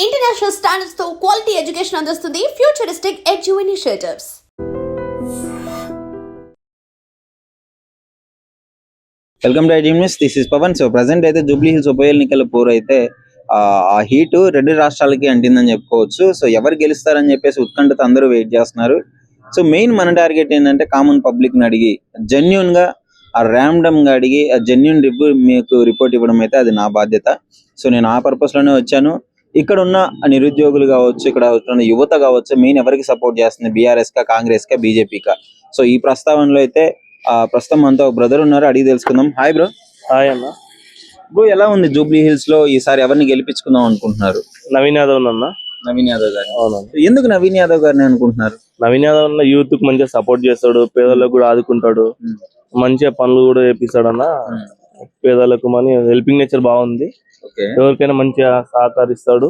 International standards తో quality education అందిస్తుంది futuristic edu initiatives. Welcome to iDream news. This is Pavan. So present అయితే జూబ్లీ హిల్స్ ఉప ఎన్నికల పోరు అయితే ఆ హీటు రెండు రాష్ట్రాలకి అంటిందని చెప్పుకోవచ్చు. సో ఎవరు గెలుస్తారని చెప్పేసి ఉత్కంఠతో అందరూ వెయిట్ చేస్తున్నారు. సో మెయిన్ మన టార్గెట్ ఏంటంటే కామన్ పబ్లిక్ ని అడిగి జెన్యున్ గా ర్యాండమ్ గా అడిగి ఆ జెన్యున్ మీకు రిపోర్ట్ ఇవ్వడం అయితే అది నా బాధ్యత. సో నేను ఆ పర్పస్ లోనే వచ్చాను. ఇక్కడ ఉన్న నిరుద్యోగులు కావచ్చు, ఇక్కడ ఉన్న యువత కావచ్చు, మెయిన్ ఎవరికి సపోర్ట్ చేస్తుంది, బీఆర్ఎస్ కా, కాంగ్రెస్ కా, బీజేపీ కా. సో ఈ ప్రస్తావనలో అయితే ప్రస్తుతం మనతో ఒక బ్రదర్ ఉన్నారు, అడిగి తెలుసుకుందాం. Hi bro. హాయ్ అన్న. బ్రో ఎలా ఉంది జూబ్లీ హిల్స్ లో ఈసారి ఎవరిని గెలిపించుకుందాం అనుకుంటున్నారు? నవీన్ యాదవ్ అన్న. నవీన్ యాదవ్ గారు. అవునన్నా. ఎందుకు నవీన్ యాదవ్ గారిని అనుకుంటున్నారు? నవీన్ యాదవ్ అన్న యూత్ కు మంచిగా సపోర్ట్ చేస్తాడు, పేదలకు కూడా ఆదుకుంటాడు, మంచిగా పనులు కూడా చేపిస్తాడు అన్న. పేదలకు మనీ హెల్పింగ్ నేచర్ బాగుంది, ఎవరికైనా మంచిగా సహకరిస్తాడు,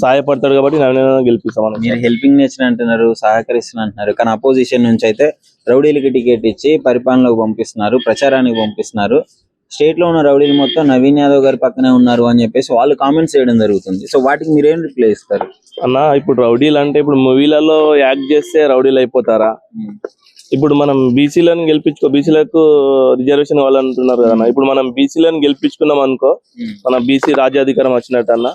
సహాయపడతాడు కాబట్టి నవీన్ యాదవ్ గెలిపిస్తాం. మీరు హెల్పింగ్ నేచర్ అంటున్నారు, సహకరిస్తున్నా అంటున్నారు, కానీ అపోజిషన్ నుంచి అయితే రౌడీలకి టికెట్ ఇచ్చి పరిపాలనకు పంపిస్తున్నారు, ప్రచారానికి పంపిస్తున్నారు. స్టేట్ లో ఉన్న రౌడీలు మొత్తం నవీన్ యాదవ్ గారి పక్కనే ఉన్నారు అని చెప్పేసి వాళ్ళు కామెంట్స్ చేయడం జరుగుతుంది. సో వాటికి మీరేం రిప్లై ఇస్తారు అన్న? ఇప్పుడు రౌడీలు అంటే ఇప్పుడు మూవీలలో యాక్ట్ చేస్తే రౌడీలు అయిపోతారా? ఇప్పుడు మనం బీసీలను బీసీలకు రిజర్వేషన్ వాళ్ళు అంటున్నారు కదా. ఇప్పుడు మనం బీసీలను గెలిపించుకున్నాం అనుకో, మన బీసీ రాజ్యాధికారం వచ్చినట్టు అన్న.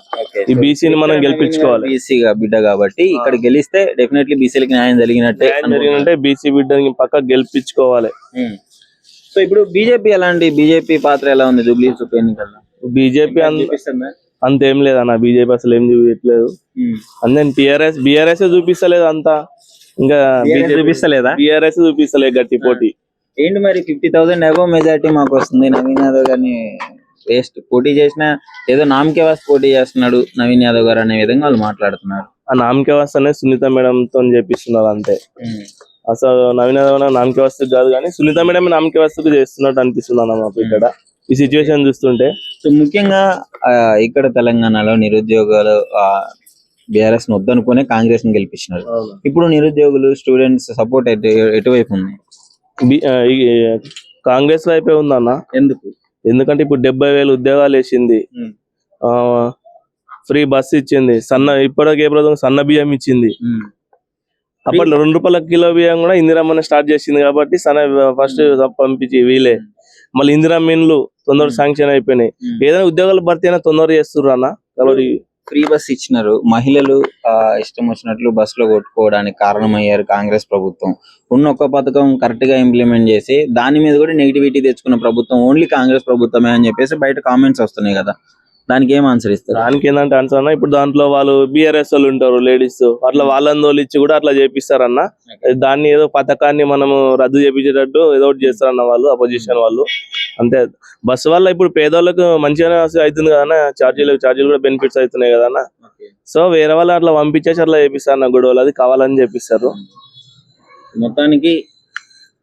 ఈ బీసీని మనం గెలిపించుకోవాలి. బీసీగా బిడ్డ కాబట్టి ఇక్కడ గెలిస్తే డెఫినెట్లీ బీసీలకి న్యాయం జరిగినట్టే. బీసీ బిడ్డని పక్క గెలిపించుకోవాలి. సో ఇప్పుడు బీజేపీ ఎలాంటి, బీజేపీ పాత్ర ఎలా ఉంది జూబ్లీ హిల్స్ ఉప ఎన్నికల్లో? బీజేపీ అంతేం లేదన్న, బీజేపీ అసలు ఏం చూపించలేదు. అందరం బీఆర్ఎస్ చూపిస్తలేదు అంతా, ఇంకా చూపిస్తలేదా? బీఆర్ఎస్ చూపిస్తలేదు గట్టి పోటీ. ఏంటి మరి 50,000 అబోవ్ మెజార్టీ మాకు వస్తుంది, నవీన్ యాదవ్ గారిని వేస్ట్ పోటీ చేసిన, ఏదో నామకే వాస్తు పోటీ చేస్తున్నాడు నవీన్ యాదవ్ గారు అనే విధంగా వాళ్ళు మాట్లాడుతున్నారు. ఆ నామకే వాస్తు అనే సునీత మేడం తో చేపిస్తున్నారు అంతే. అసలు నవీన్ యాదవ్ నామకే వాస్తుకు కాదు, కానీ సునీత మేడం నామకే వాస్తుకు చేస్తున్నట్టు అనిపిస్తుంది అన్న మాకు ఇక్కడ ఈ సిచ్యువేషన్ చూస్తుంటే. సో ముఖ్యంగా ఇక్కడ తెలంగాణలో నిరుద్యోగాలు బీఆర్ఎస్ ను వద్దనుకునే కాంగ్రెస్ ని గెలిపించినారు. ఇప్పుడు నిరుద్యోగులు, స్టూడెంట్స్ సపోర్ట్ ఎటువైపు ఉంది? కాంగ్రెస్ వైపే ఉందన్న. ఎందుకంటే ఇప్పుడు 70,000 ఉద్యోగాలు వేసింది, ఫ్రీ బస్ ఇచ్చింది, ఇప్పటికే సన్న బియ్యం ఇచ్చింది. అప్పట్లో 2 రూపాయల కిలో బియ్యం కూడా ఇందిరమ్మని స్టార్ట్ చేసింది కాబట్టి ఫస్ట్ పంపించి వీలే. మళ్ళీ ఇందిరమ్మ ఇండ్లు తొందరగా శాంక్షన్ అయిపోయినాయి. ఏదైనా ఉద్యోగాలు భర్తీ అయినా తొందరగా చేస్తుర్రు అన్న. కాబట్టి ఫ్రీ బస్ ఇచ్చినారు, మహిళలు ఇష్టం వచ్చినట్లు బస్ లో కొట్టుకోవడానికి కారణమయ్యారు కాంగ్రెస్ ప్రభుత్వం. ఉన్న ఒక్క పథకం కరెక్ట్ గా ఇంప్లిమెంట్ చేసి దాని మీద కూడా నెగిటివిటీ తెచ్చుకున్న ప్రభుత్వం ఓన్లీ కాంగ్రెస్ ప్రభుత్వమే అని చెప్పేసి బయట కామెంట్స్ వస్తున్నాయి కదా, దానికి ఏం ఆన్సర్ ఇస్తారు? దానికి ఏంటంటే ఆన్సర్ అన్న, ఇప్పుడు దాంట్లో వాళ్ళు బీఆర్ఎస్ వాళ్ళు ఉంటారు లేడీస్, అట్లా వాళ్ళని తోలిచ్చి కూడా అట్లా చేపిస్తారన్న. దాన్ని ఏదో పథకాన్ని మనము రద్దు చేపించేటట్టు ఏదో ఒకటి చేస్తారన్న వాళ్ళు, అపోజిషన్ వాళ్ళు. అంతే. బస్సు వల్ల ఇప్పుడు పేదవాళ్ళకు మంచిగానే అవుతుంది కదన్న, ఛార్జీలు కూడా బెనిఫిట్స్ అవుతున్నాయి కదన్న. సో వేరే వాళ్ళు అట్లా పంపించేసి అట్లా చేపిస్తారు అన్న గొడవలు, అది కావాలని చేపిస్తారు. మొత్తానికి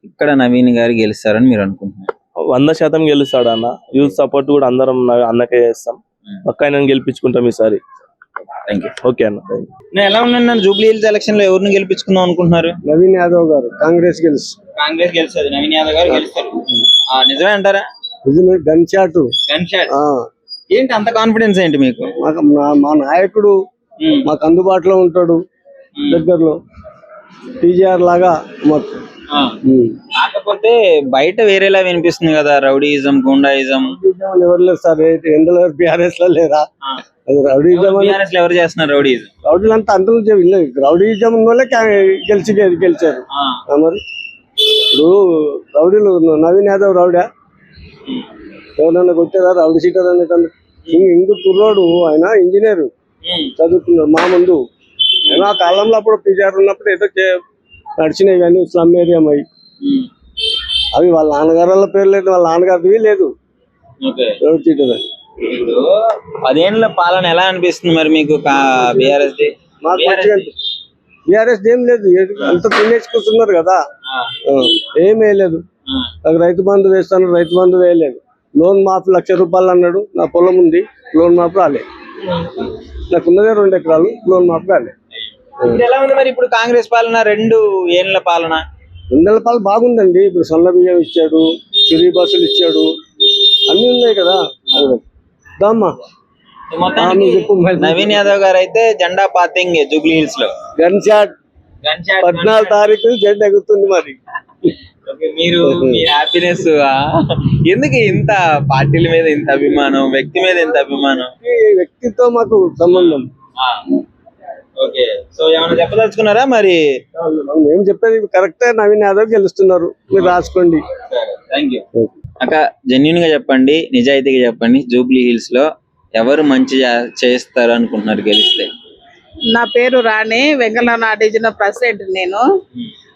ఇక్కడ నవీన్ గారు గెలుస్తారని మీరు అనుకుంటున్నారు? 100% గెలుస్తాడు అన్న. యూత్ సపోర్ట్ కూడా అందరం అన్నకే చేస్తాం, పక్కా ఆయన గెలిపించుకుంటాం ఈసారి. ఓకే అన్న. ఎలా ఉన్నాను జూబ్లీ హిల్స్ ఎలక్షన్ లో ఎవరిని గెలిపించుకుందాం అనుకుంటున్నారు? నవీన్ యాదవ్ గారు. కాంగ్రెస్ గెలుస్తుంది, నవీన్ యాదవ్ గారు గెలుస్తారు. నిజమే అంటారా? నిజమే. Gun shot. ఏంటి అంత కాన్ఫిడెన్స్ ఏంటి మీకు? మా నాయకుడు మాకు అందుబాటులో ఉంటాడు, దగ్గరలో టీజీఆర్ లాగా మాకు. కాకపోతే బయట వేరేలా వినిపిస్తుంది కదా, రౌడీయిజం, గుండాయిజం. ఎవరు లేరు సార్, ఎందులో బీఆర్ఎస్ లో లేరా? రౌడీయిజం ఎవరు చేస్తున్నారు? రౌడీలు అంతా అందరూ రౌడీయిజం ఉన్న వాళ్ళే గెలిచారు. మరి ఇప్పుడు రౌడీలు, నవీన్ యాదవ్ రౌడా? ఎవరన్నా కొట్టారా రౌడీ సీటర్ అనేటందుకు? ఇందు కుర్రోడు, ఆయన ఇంజనీర్ చదువుకున్నాడు మా ముందు. ఏమో ఆ కాలంలో అప్పుడు టీజీఆర్ ఉన్నప్పుడు ఏదో నడిచినాయి, కానీ స్లమ్ ఏరియా అవి వాళ్ళ నాన్నగారు పేరు లేదు, వాళ్ళ నాన్నగారిది లేదు. ఇప్పుడు 10 ఏళ్ల పాలన ఎలా అనిపిస్తుంది మరి మీకు బీఆర్ఎస్? బీఆర్ఎస్ ఏం లేదు, అంత తినేసుకుంటున్నారు కదా, ఏమీ లేదు. నాకు రైతు బంధు వేస్తాను, రైతు బంధు వేయలేదు. లోన్ మాఫీ 1,00,000 రూపాయలు అన్నాడు, నా పొలం ఉంది, లోన్ మాఫీ రాలే. నాకున్నదే 2 ఎకరాలు, లోన్ మాఫీ రాలే. ఎలా ఉంది మరి ఇప్పుడు కాంగ్రెస్ పాలన, 2 ఏళ్ల పాలన? 2 ఏళ్ల పాలన బాగుందండి. ఇప్పుడు సన్న బియ్యం ఇచ్చాడు, ఫ్రీ బస్సులు ఇచ్చాడు, అన్ని ఉన్నాయి కదా. దామ్మా మొత్తానికి నువ్వు చెప్పు మరి. నవీన్ యాదవ్ గారు అయితే జెండా పాతింగ్ జూబ్లీ హిల్స్ లో గన్ షాట్ 14 తారీఖు జెండా ఎగురుతుంది మరి. ఓకే, మీరు మీ హ్యాపీనెస్ ఎందుకు ఇంత పార్టీల మీద ఇంత అభిమానం, వ్యక్తి మీద ఇంత అభిమానం? ఈ వ్యక్తితో మాకు సంబంధం. ఓకే, సో ఏమైనా చెప్పదలుచుకున్నారా మరి? మేము చెప్పేది కరెక్టే, నవీన్ యాదవ్ గెలుస్తున్నారు, మీరు రాసుకోండి. థ్యాంక్ యూ అక్క. జెన్యున్ గా చెప్పండి, నిజాయితీగా చెప్పండి, జూబ్లీ హిల్స్ లో ఎవరు మంచి చేస్తారు అనుకుంటున్నారు గెలిస్తే? నా పేరు రాణి, వెంగళరావు డివిజన్ ప్రెసిడెంట్ నేను.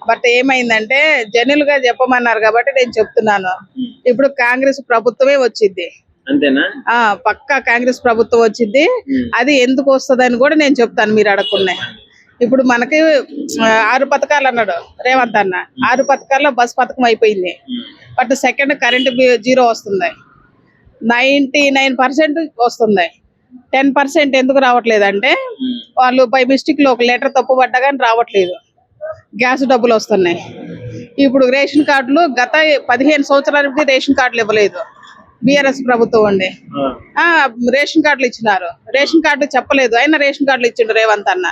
బట్ ఏమైందంటే జెన్యున్ గా చెప్పమన్నారు కాబట్టి నేను చెప్తున్నాను. ఇప్పుడు కాంగ్రెస్ ప్రభుత్వమే వచ్చింది, అంతేనా? పక్కా కాంగ్రెస్ ప్రభుత్వం వచ్చింది. అది ఎందుకు వస్తుందని కూడా నేను చెప్తాను, మీరు అడగకున్నాయి. ఇప్పుడు మనకి 6 పథకాలు అన్నాడు రేవంత్ అన్న. 6 పథకాల్లో బస్ పథకం అయిపోయింది. బట్ సెకండ్ కరెంట్ 0 వస్తుంది, 99% వస్తుంది. 10% ఎందుకు రావట్లేదంటే వాళ్ళు బై మిస్టేక్ లో ఒక లెటర్ తప్పు పడ్డా కానీ రావట్లేదు. గ్యాస్ డబ్బులు వస్తున్నాయి. ఇప్పుడు రేషన్ కార్డులు గత 15 సంవత్సరాల నుండి రేషన్ కార్డులు ఇవ్వలేదు బిఆర్ఎస్ ప్రభుత్వం అండి. రేషన్ కార్డులు ఇచ్చినారు, రేషన్ కార్డు చెప్పలేదు, అయినా రేషన్ కార్డులు ఇచ్చిండు రేవంత్ అన్న.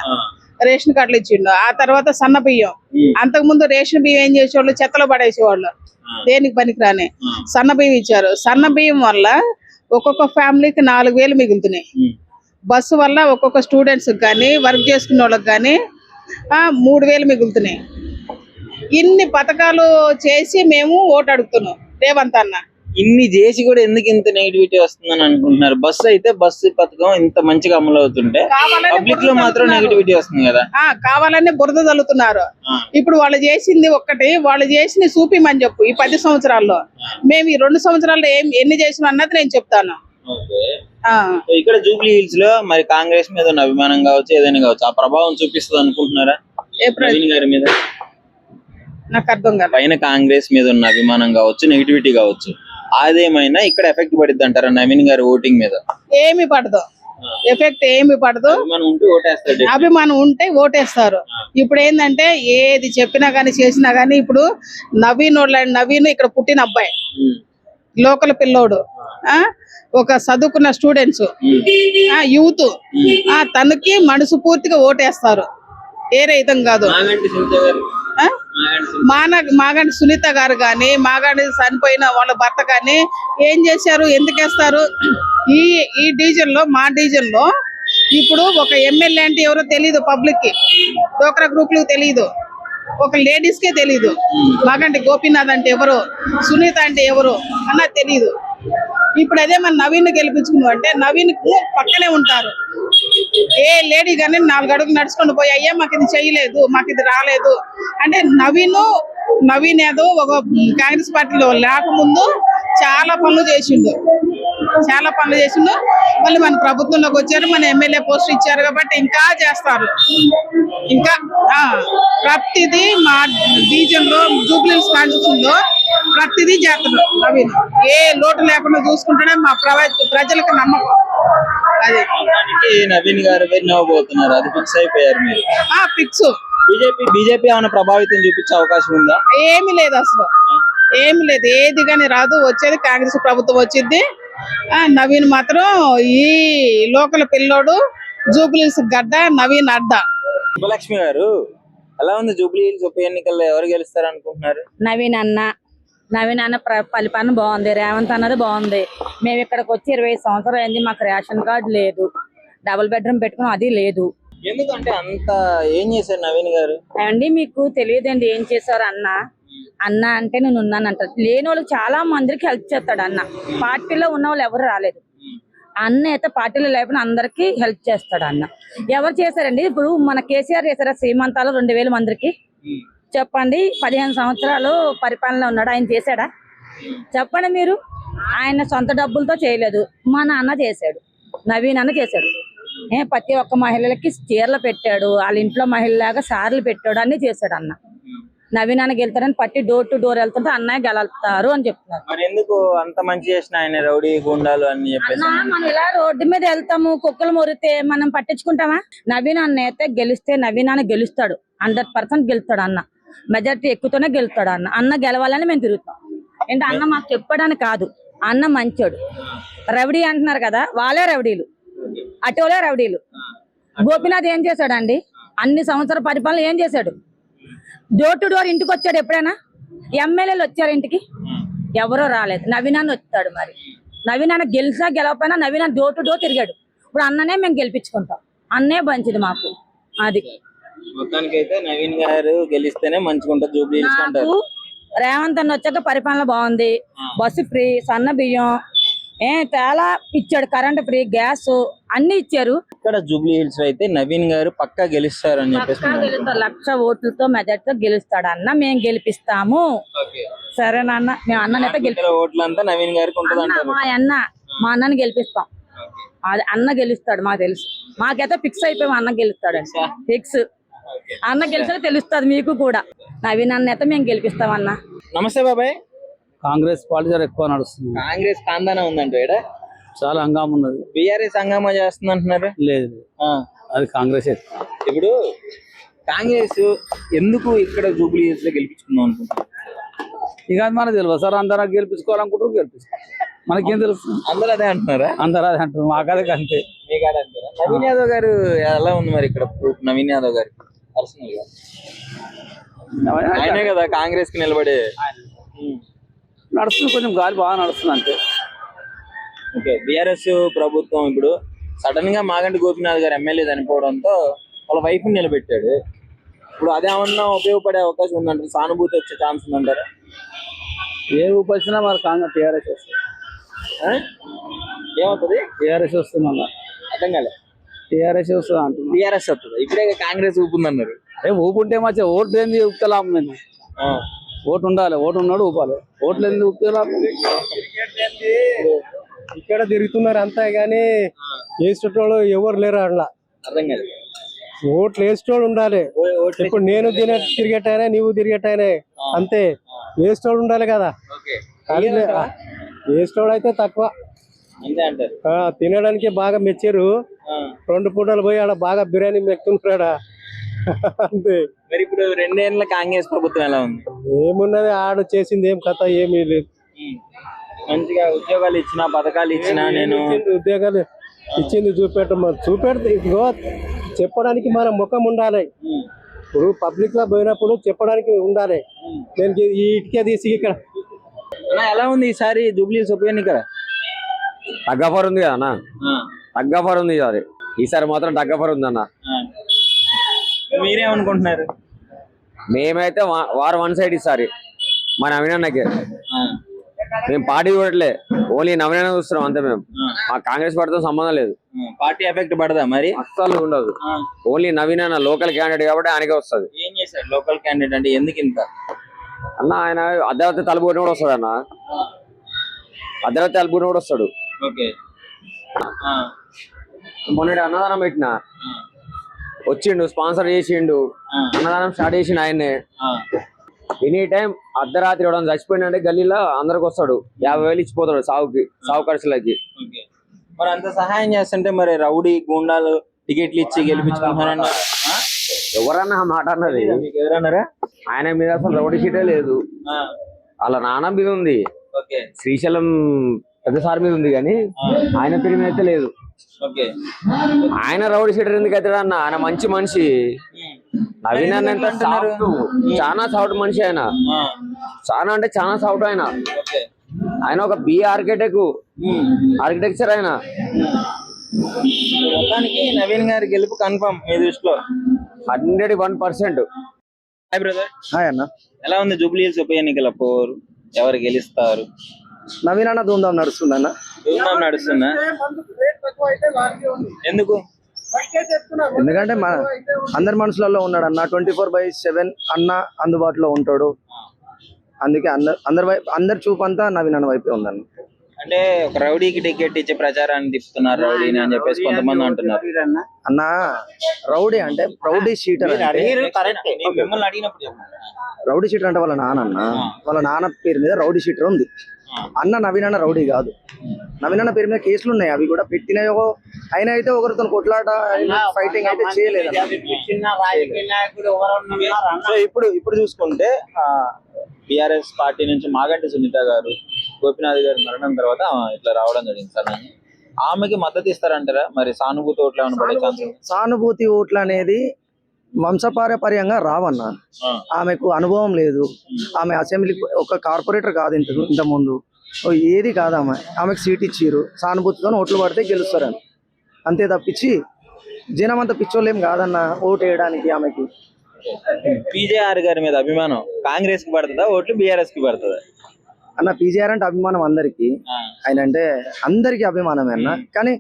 రేషన్ కార్డులు ఇచ్చిండు. ఆ తర్వాత సన్న బియ్యం, అంతకు ముందు రేషన్ బియ్యం ఏం చేసేవాళ్ళు, చెత్తలో పడేసేవాళ్ళు, దేనికి పనికిరాని. సన్న బియ్యం ఇచ్చారు. సన్న బియ్యం వల్ల ఒక్కొక్క ఫ్యామిలీకి 4,000 మిగులుతున్నాయి. బస్సు వల్ల ఒక్కొక్క స్టూడెంట్స్ కానీ వర్క్ చేసుకునే వాళ్ళకి కానీ 3,000 మిగులుతున్నాయి. ఇన్ని పథకాలు చేసి మేము ఓటు అడుగుతున్నాం రేవంత్ అన్న. ఇన్ని చేసి కూడా ఎందుకు ఇంత నెగిటివిటీ వస్తుందని అనుకుంటున్నారు? బస్సు అయితే బస్సు పథకం ఇంత మంచిగా అమలు అవుతుంటే పబ్లిక్ లో మాత్రం నెగిటివిటీ వస్తుంది కదా. కావాలని బురద చల్లుతున్నారు. ఇప్పుడు వాళ్ళు చేసింది ఒక్కటి, వాళ్ళు చేసింది చూపిమని చెప్పు. ఈ 10 సంవత్సరాల్లో మేము ఈ 2 సంవత్సరాల్లో ఎన్ని చేసినా అన్నది నేను చెప్తాను. ఇక్కడ జూబ్లీ హిల్స్ లో మరి కాంగ్రెస్ మీద ఉన్న అభిమానం కావచ్చు, ఏదైనా కావచ్చు, ఆ ప్రభావం చూపిస్తుంది అనుకుంటున్నారా నవీన్ గారి మీద? నాకు అర్థం కాదు. పైన కాంగ్రెస్ మీద ఉన్న అభిమానం కావచ్చు, నెగిటివిటీ కావచ్చు, అదేమైనా ఇక్కడ ఎఫెక్ట్ పడిద్ది అంటారా నవీన్ గారి ఓటింగ్ మీద? ఏమి పడదు, ఎఫెక్ట్ ఏమి పడదు. అభిమానం ఉంటే ఓటేస్తారు. ఇప్పుడు ఏంటంటే ఏది చెప్పినా గానీ చేసినా గానీ, ఇప్పుడు నవీన్ ఇక్కడ పుట్టిన అబ్బాయి, లోకల్ పిల్లోడు, ఒక చదువుకున్న స్టూడెంట్స్, యూత్, తనకి మనసు పూర్తిగా ఓటేస్తారు. ఏ రైతం కాదు. మాగంటి సునీత గారు కానీ, మాగంటి చనిపోయిన వాళ్ళ భర్త కానీ ఏం చేశారు, ఎందుకు వేస్తారు? ఈ డివిజన్ లో, మా డివిజన్ లో ఇప్పుడు ఒక ఎమ్మెల్యే అంటే ఎవరో తెలియదు పబ్లిక్ కి, డోక్రా గ్రూప్ లకు తెలియదు, ఒక లేడీస్ కే తెలియదు. మాగంటి గోపీనాథ్ అంటే ఎవరు, సునీత అంటే ఎవరు అన్నది తెలియదు. ఇప్పుడు అదే మన నవీన్ గెలిపించుకున్నాం అంటే నవీన్ పక్కనే ఉంటారు. ఏ లేడీ కానీ 4 అడుగులు నడుచుకొని పోయి, అయ్యా మాకు ఇది చేయలేదు, మాకు ఇది రాలేదు అంటే నవీన్ యాదవ్ ఒక కాంగ్రెస్ పార్టీలో లేకముందు చాలా పనులు చేసిండు. మళ్ళీ మన ప్రభుత్వంలోకి వచ్చారు, మన ఎమ్మెల్యే పోస్ట్ ఇచ్చారు కాబట్టి ఇంకా చేస్తారు. ఇంకా ప్రతిదీ మా డివిజన్ లో, జూబ్లీ హిల్స్ కాన్స్టిట్యూషన్ లో ప్రతిదీ చేస్తున్నారు నవీన్. ఏ లోటు లేకుండా చూసుకుంటేనే మా ప్రజలకు నమ్మకం. అది నవీన్ గారు పోతున్నారు, అది ఫిక్స్ అయిపోయారు మీరు? ఫిక్స్. బీజేపీ ఏమైనా ప్రభావితం చూపించే అవకాశం ఉందా? ఏమి లేదు, అసలు ఏమి లేదు. ఏది కానీ రాదు, వచ్చేది కాంగ్రెస్ ప్రభుత్వం వచ్చింది. నవీన్ మాత్రం ఈ లోకల్ పిల్లోడు, జూబ్లీ హిల్స్ గడ్డ, నవీన్ అడ్డ. ఉపలక్ష్మి గారు, ఎలా ఉంది జూబ్లీ హిల్స్ ఉప ఎన్నికల్లో ఎవరు గెలుస్తారు అనుకుంటున్నారు? నవీన్ అన్న పరిపాలన బాగుంది, రేవంత్ అన్నది బాగుంది. మేము ఇక్కడికి వచ్చి 20 సంవత్సరాలు అయింది, మాకు రేషన్ కార్డు లేదు, డబుల్ బెడ్రూమ్ పెట్టుకుని అది లేదు. ఎందుకంటే అంత ఏం చేశారు నవీన్ గారు అండి? మీకు తెలియదండి ఏం చేశారు అన్న అంటే నేను ఉన్నానంట. లేని వాళ్ళు చాలా మందికి హెల్ప్ చేస్తాడు అన్న. పార్టీలో ఉన్న వాళ్ళు ఎవరు రాలేదు, అన్న అయితే పార్టీలో లేకపోయినా అందరికి హెల్ప్ చేస్తాడు అన్న. ఎవరు చేశారండి? ఇప్పుడు మన కేసీఆర్ చేశారా శ్రీమంతాలు 2,000 మందికి? చెప్పండి. 15 సంవత్సరాలు పరిపాలన ఉన్నాడు, ఆయన చేశాడా? చెప్పండి మీరు. ఆయన సొంత డబ్బులతో చేయలేదు, మా నాన్న చేశాడు, నవీన్ అన్న చేశాడు. ప్రతి ఒక్క మహిళలకి చీరలు పెట్టాడు, వాళ్ళ ఇంట్లో మహిళలాగా సార్లు పెట్టాడు, అన్ని చేశాడు అన్న. నవీన్ అన్న గెలుతారని పట్టి డోర్ టు డోర్ వెళ్తుంటే అన్నయ్య గెలుస్తారు అని చెప్తున్నారు. మరి ఎందుకు అంత మంచి చేసిన ఆయన రౌడీ గుండాలు అని చెప్పేసి? మనం ఇలా రోడ్డు మీద వెళ్తాము, కుక్కలు మొరితే మనం పట్టించుకుంటామా? నవీన్ అన్న అయితే గెలిస్తే నవీన్ అన్న గెలుస్తాడు, 100% గెలుస్తాడు అన్న. మెజార్టీ ఎక్కువతోనే గెలుస్తాడు అన్న. అన్న గెలవాలని మేము తిరుగుతాం. ఏంటి అన్న మాకు చెప్పడానికి కాదు, అన్న మంచోడు. రౌడీ అంటున్నారు కదా, వాళ్ళే రౌడీలు. అటోలే రౌడీలు. గోపీనాథ్ ఏం చేశాడండి? అన్ని సంవత్సరాల పరిపాలన ఏం చేశాడు? డోర్ టు డోర్ ఇంటికి వచ్చాడు ఎప్పుడైనా? ఎమ్మెల్యేలు వచ్చారు ఇంటికి? ఎవరో రాలేదు. నవీనాన్ని వచ్చాడు. మరి నవీనాన్న గెలిచినా గెలవకపోయినా నవీనాన్ని డోర్ టు డోర్ తిరిగాడు. ఇప్పుడు అన్ననే మేము గెలిపించుకుంటాం. అన్నే మంచిది మాకు. అది మొత్తానికి అయితే నవీన్ గారు గెలిస్తేనే మంచిగా ఉంటుంది జూబ్లీ హిల్స్ అంటారు. నాకు రేవంత్ అన్న వచ్చాక పరిపాలన బాగుంది. బస్సు ఫ్రీ, సన్న బియ్యం చాలా ఇచ్చాడు, కరెంట్ ఫ్రీ, గ్యాస్ అన్ని ఇచ్చారు. ఇక్కడ జూబ్లీ హిల్స్ అయితే నవీన్ గారు పక్కా గెలుస్తారు అని చెప్పేసి పక్కా గెలుస్తాడు. 1,00,000 ఓట్లతో మెజార్టీతో గెలుస్తాడు అన్న. మేము గెలిపిస్తాము. సరేనన్న, మేము అన్ననైతే ఓట్లంతా నవీన్ గారికి ఉంటుంది అంటారు. మా అన్నని గెలిపిస్తాం. అది అన్న గెలుస్తాడు మాకు తెలుసు. మాకైతే ఫిక్స్ అయిపోయాం అన్న గెలుస్తాడు. ఫిక్స్. అన్న గెలిస్తే తెలుస్తుంది మీకు కూడా. నవీన్ అన్న అయితే మేము గెలిపిస్తాం అన్న. నమస్తే బాబాయ్. కాంగ్రెస్ పార్టీ ఎక్కువ నడుస్తుంది. కాంగ్రెస్ కాందానా ఉందంట ఇక్కడ. చాలా హంగామా ఉన్నది. బీఆర్ఎస్ హంగామా చేస్తుంది అంటున్నారు. లేదు, అది కాంగ్రెస్. ఇప్పుడు కాంగ్రెస్ ఎందుకు ఇక్కడ జూబ్లీ హిల్స్ లో గెలిపించుకుందాం అనుకుంటున్నారు? ఇక అది మనకు తెలియదు సార్. అందరూ గెలిపించుకోవాలనుకుంటారు, గెలిపించుకోవాలి. మనకేం తెలుసు? అందరూ అదే అంటున్నారా? అందరూ అదే అంటారు. మాకదే కంటే. నవీన్ యాదవ్ గారు ఎలా ఉంది మరి ఇక్కడ? నవీన్ యాదవ్ గారికి పర్సనల్ గా ఆయనే కదా కాంగ్రెస్ కి నిలబడే. నడుస్తుంది, కొంచెం గాలి బాగా నడుస్తుంది అంతే. ఓకే, బీఆర్ఎస్ ప్రభుత్వం ఇప్పుడు సడన్ గా మాగంటి గోపీనాథ్ గారు ఎమ్మెల్యే చనిపోవడంతో వాళ్ళ వైఫ్ ని నిలబెట్టాడు. ఇప్పుడు అదేమన్నా ఉపయోగపడే అవకాశం ఉందంటారు? సానుభూతి వచ్చే ఛాన్స్ ఉందంటారా? ఏ ఉపయోగించినా మరి కాంగ్రెస్ టీఆర్ఎస్ వస్తుంది. ఏమవుతుంది? టీఆర్ఎస్ వస్తుంది అన్న. అర్థం కాలే. టీఆర్ఎస్ వస్తుంది అంటున్నా. టీఆర్ఎస్ వస్తుంది. ఇప్పుడే కాంగ్రెస్ ఊపుందన్నారు. ఊపుంటే మంచిగా. ఓట్లు ఏంది ఊపుతలా? మేము ఓటు ఉండాలి, ఓటు ఉన్నాడు ఊపాలి. ఓట్లు ఏంది ఊపుతలా? ఇక్కడ తిరుగుతున్నారు అంతా గానీ వేసేటోళ్ళు ఎవరు లేరు అట్లా. అర్థం కాదు. ఓట్లు వేసేటోళ్ళు ఉండాలి. ఇప్పుడు నేను తిరిగేటానే, నీవు తిరిగేటానే, అంతే. వేసేటోళ్ళు ఉండాలి కదా. వేసేటోళ్ళు అయితే తక్కువ. అంతే అంటారు. తినడానికి బాగా మెచ్చారు. 2 పూటలు పోయి ఆడ బాగా బిర్యానీ మెక్కుతున్నాడా అంతే. మరి ఇప్పుడు 2 ఏళ్ళ కాంగ్రెస్ ప్రభుత్వం ఎలా ఉంది? ఏమున్నది, ఆడ చేసింది ఏం కథ ఏమీ లేదు. మంచిగా ఉద్యోగాలు ఇచ్చినా, పథకాలు ఇచ్చినా, నేను ఉద్యోగాలు ఇచ్చింది చూపెడితే ఇదిగో చెప్పడానికి మన ముఖం ఉండాలి. ఇప్పుడు పబ్లిక్ లో పోయినప్పుడు చెప్పడానికి ఉండాలి. నేను ఈ ఇటుకే తీసి ఇక్కడ ఎలా ఉంది ఈసారి జూబ్లీ హిల్స్ ఉప ఎన్నిక? టగ్గఫర్ ఉంది కదా అన్న. టగ్గఫర్ ఉంది ఈసారి మాత్రం టగ్గఫర్ ఉంది అన్న. మీరేమనుకుంటున్నారు? మేమైతే వారు 1 సైడ్ ఈసారి మా నవీనన్నకే. మేము పార్టీ చూడట్లే, ఓన్లీ నవీనన్న చూస్తున్నాం అంతే. మేము మా కాంగ్రెస్ పార్టీతో సంబంధం లేదు. పార్టీ ఎఫెక్ట్ పడదా మరి? అస్సలు ఉండదు. ఓన్లీ నవీనన్న లోకల్ క్యాండిడేట్ కాబట్టి ఆయనకే వస్తుంది. ఏం చేశారు లోకల్ క్యాండిడేట్ అంటే? ఎందుకు ఇంత అన్న? ఆయన అర్ధరాత్రి తలుపు కొట్టిన కూడా వస్తాడు అన్న. అర్ధరాత్రి తలుపు కొట్టిన కూడా వస్తాడు. మొన్న అన్నదానం పెట్టిన వచ్చిండు, స్పాన్సర్ చేసిండు, అన్నదానం స్టార్ట్ చేసిండు ఆయన్నే. ఎనీ టైం అర్ధరాత్రి ఇవ్వడం చచ్చిపోయినంటే గల్లీలో అందరికి వస్తాడు. 50,000 ఇచ్చిపోతాడు సాగు ఖర్చులకి. మరి అంత సహాయం చేస్తుంటే మరి రౌడీ గుండాలు టికెట్లు ఇచ్చి గెలిపించుకుంటున్నారన్న ఎవరన్నా ఆ మాట అన్నది? ఎవరన్నారా? ఆయన మీద అసలు రౌడీ షీటే లేదు. వాళ్ళ నాన్న మీద ఉంది, శ్రీశైలం పెద్దసారి మీద ఉంది, కానీ ఆయన పేరు మీద అయితే లేదు. ఆయన రౌడీ షీటర్ ఎందుకు అవుతాడు అన్న? ఆయన మంచి మనిషి. నవీన్ అన్న ఎంత సాఫ్ట్, చాలా సాఫ్ట్ మనిషి. ఆయన చాలా అంటే చాలా సాఫ్ట్. ఆయన ఒక ఆర్కిటెక్చర్. ఆయన మొత్తానికి నవీన్ గారి గెలుపు కన్ఫర్మ్ మీ దృష్టిలో? 101%. Hi brother. హాయ్ అన్న. ఎలా ఉంది జూబ్లీ హిల్స్ ఉప ఎన్నికల పోరు? ఎవరు గెలుస్తారు? నవీన్ అన్న ధూమ్ధాం నడుస్తుంది అన్న. ధూమ్ధాం నడుస్తుందా? ఎందుకు? ఎందుకంటే అందరి మనసులలో ఉన్నాడు అన్న. 24/7 అన్న అందుబాటులో ఉంటాడు. అందుకే అందరి చూపు అంతా నవీన్ అన్న వైపే ఉందన్న. అంటే ఒక రౌడీకి టికెట్ ఇచ్చి ప్రచారాన్ని తిప్పుతున్నారు రౌడీని అని చెప్పేసి కొంతమంది అంటున్నారు. అన్న రౌడీ అంటే రౌడీ షీటర్. రౌడీ షీటర్ అంటే వాళ్ళ నాన్న పేరు మీద రౌడీ షీటర్ ఉంది. అన్న నవీన్ అన్న రౌడీ కాదు. నవీన్ అన్న పేరు మీద కేసులు ఉన్నాయి, అవి కూడా పెట్టినాయో. ఆయన అయితే ఒకరితో కొట్లాట ఫైటింగ్ అయితే చేయలేదు. సో ఇప్పుడు చూసుకుంటే బీఆర్ఎస్ పార్టీ నుంచి మాగంటి సునీత గారు గోపీనాథ్ గారి మరణం తర్వాత ఇట్లా రావడం జరిగింది సార్. ఆమెకి మద్దతు ఇస్తారంటారా? మరి సానుభూతి ఓట్లు ఏమైనా పడే ఛాన్స్ సానుభూతి ఓట్లు అనేది వంశపారపర్యంగా రావన్న. ఆమెకు అనుభవం లేదు. ఆమె అసెంబ్లీ ఒక కార్పొరేటర్ కాదు ఇంత ముందు ఏది కాదు. ఆమెకు సీట్ ఇచ్చిర్రు, సానుభూతితో ఓట్లు పడితే గెలుస్తారని అంతే తప్పించి జనం అంత పిచ్చోళ్ళు ఏం కాదన్న ఓటు వేయడానికి. ఆమెకి పీజేఆర్ గారి మీద అభిమానం కాంగ్రెస్ కి పడుతుందా ఓట్లు బీఆర్ఎస్ కి పడుతుందా? అన్న పీజీఆర్ అంటే అభిమానం అందరికి, ఆయన అంటే అందరికి అభిమానమే అన్న. కానీ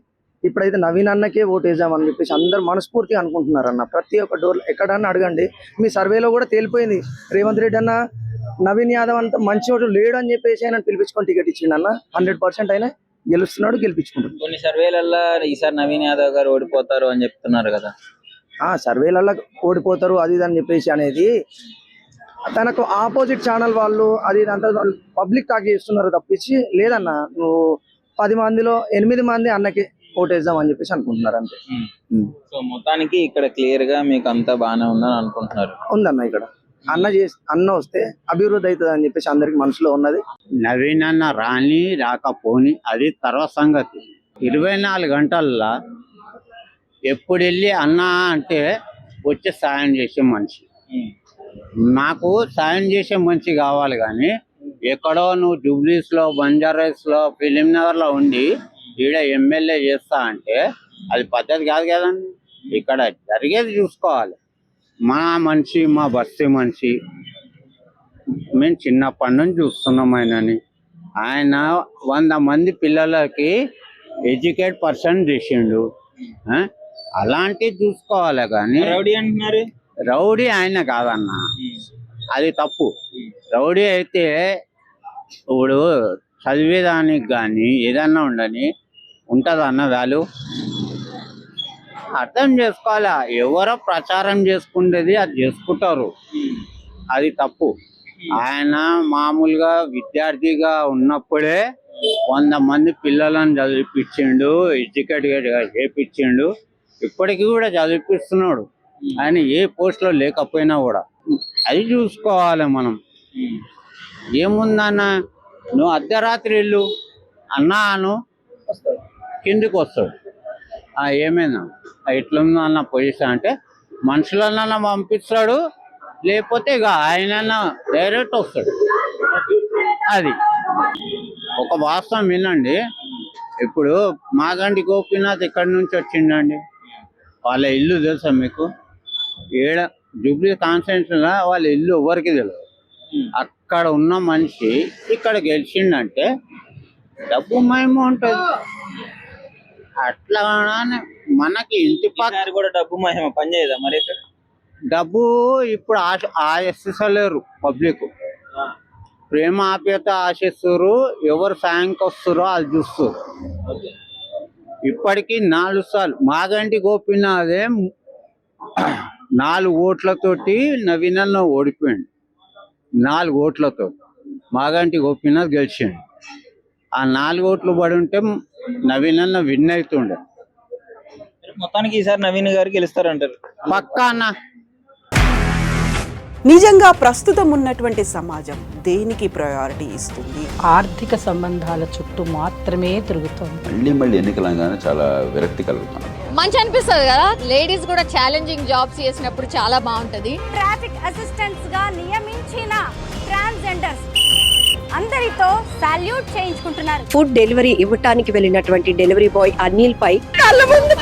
ఇప్పుడైతే నవీన్ అన్నకే ఓటు వేద్దామని చెప్పేసి అందరు మనస్ఫూర్తిగా అనుకుంటున్నారు అన్న. ప్రతి ఒక్క డోర్ ఎక్కడన్నా అడగండి, మీ సర్వేలో కూడా తేలిపోయింది. రేవంత్ రెడ్డి అన్న నవీన్ యాదవ్ అంత మంచి ఓటు లేడు అని చెప్పేసి ఆయన పిలిపించుకొని టికెట్ ఇచ్చిండు అన్న. 100% అయినా గెలుస్తున్నాడు, గెలిపించుకుంటాడు. కొన్ని సర్వేలల్లో ఈసారి నవీన్ యాదవ్ గారు ఓడిపోతారు అని చెప్తున్నారు కదా. సర్వేలలో ఓడిపోతారు అది ఇది అని చెప్పేసి అనేది తనకు ఆపోజిట్ ఛానల్ వాళ్ళు అది అంతా పబ్లిక్ టాక్ చేస్తున్నారు తప్పించి లేదన్న. నువ్వు 10 మందిలో 8 మంది అన్నకి ఓటేద్దాం అని చెప్పేసి అనుకుంటున్నారు అంతే. సో మొత్తానికి ఇక్కడ క్లియర్ గా మీకు అంతా బాగానే ఉందని అనుకుంటున్నారు? ఉందన్న ఇక్కడ అన్న వస్తే అభివృద్ధి అవుతుంది అని చెప్పేసి అందరికి మనసులో ఉన్నది. నవీన్ అన్న రాని రాకపోని అది తర్వాత సంగతి. 24 గంటల్లో ఎప్పుడు వెళ్ళి అన్న అంటే వచ్చి సాయం చేసే మనిషి. నాకు సాయం చేసే మనిషి కావాలి కానీ ఎక్కడో నువ్వు జూబ్లీస్ లో బంజారాస్ లో ఫిలిం నగర్ లో ఉండి ఈడ ఎమ్మెల్యే చేస్తా అంటే అది పద్ధతి కాదు కదండి. ఇక్కడ జరిగేది చూసుకోవాలి. మా మనిషి, మా బస్తీ మనిషి, మేము చిన్నప్పటి నుంచి చూస్తున్నాం ఆయనని. ఆయన 100 మంది పిల్లలకి ఎడ్యుకేట్ పర్సన్ చేసిండు. అలాంటివి చూసుకోవాలి కానీ రౌడీ అంటున్నారు. రౌడీ ఆయన కాదన్న, అది తప్పు. రౌడీ అయితే ఇప్పుడు చదివేదానికి కానీ ఏదన్నా ఉండని ఉంటుందన్న వాల్యూ. అర్థం చేసుకోవాలా. ఎవరో ప్రచారం చేసుకుంటేది అది చేసుకుంటారు, అది తప్పు. ఆయన మామూలుగా విద్యార్థిగా ఉన్నప్పుడే 100 మంది పిల్లలను చదివిపించిండు, ఎడ్యుకేట్ చేపించిండు. ఇప్పటికీ కూడా చదివిపిస్తున్నాడు ఆయన ఏ పోస్ట్లో లేకపోయినా కూడా. అది చూసుకోవాలి మనం. ఏముందన్న, నువ్వు అర్ధరాత్రి ఇల్లు అన్నాను కిందికి వస్తాడు. ఏమైనా ఎట్లుందో అన్న పొజిషన్ అంటే మనుషులన్నా పంపిస్తాడు, లేకపోతే ఇక ఆయన డైరెక్ట్ వస్తాడు. అది ఒక వాస్తవం వినండి. ఇప్పుడు మాగంటి గోపీనాథ్ ఎక్కడి నుంచి వచ్చిండండి? వాళ్ళ ఇల్లు తెలుసా మీకు? జూబ్లీ కాన్స్టిట్యూన్సీలో వాళ్ళ ఇల్లు ఎవరికి తెలియదు. అక్కడ ఉన్న మనిషి ఇక్కడ గెలిచిండంటే డబ్బు మహిమ ఉంటుంది. అట్లా మనకి ఇంటి పక్కన కూడా డబ్బు మహిమ పనిచేయదా మరి? డబ్బు ఇప్పుడు ఆశిస్తలేరు పబ్లిక్. ప్రేమ ఆప్యాయత ఆశిస్తారు. ఎవరు సాయంకి వస్తారో అది చూస్తారు. ఇప్పటికీ 4 సార్లు మాగంటి గోపీనాథే 4 ఓట్లతోటి నవీనన్న ఓడిపోయాడు. 4 ఓట్లతో మాగంటి గోపీనాథ్ గెలిచాడు. ఆ 4 ఓట్లు పడి ఉంటే నవీనన్న విన్ అవుతుండే. మొత్తానికి ఈసారి నవీన్ గారు గెలుస్తారంటారు పక్కా అన్న. నిజంగా ప్రస్తుతం ఉన్నటువంటి సమాజం దేనికి ప్రయారిటీ ఇస్తుంది? ఆర్థిక సంబంధాల చుట్టూ మాత్రమే తిరుగుతుంది. మళ్ళీ ఎన్నికలంగానే చాలా విరక్తి కలుగుతాం. మంచి అనిపిస్తుంది కదా. లేడీస్ కూడా ఛాలెంజింగ్ జాబ్స్ చేసినప్పుడు చాలా బాగుంటది. ట్రాఫిక్ అసిస్టెంట్స్ గా నియమించిన ట్రాన్స్జెండర్స్ అందరితో సాల్యూట్ చేయించుకుంటున్నారు. ఫుడ్ డెలివరీ ఇవ్వటానికి వెళ్ళినటువంటి డెలివరీ బాయ్ అనిల్ పై కళ్ళ ముందు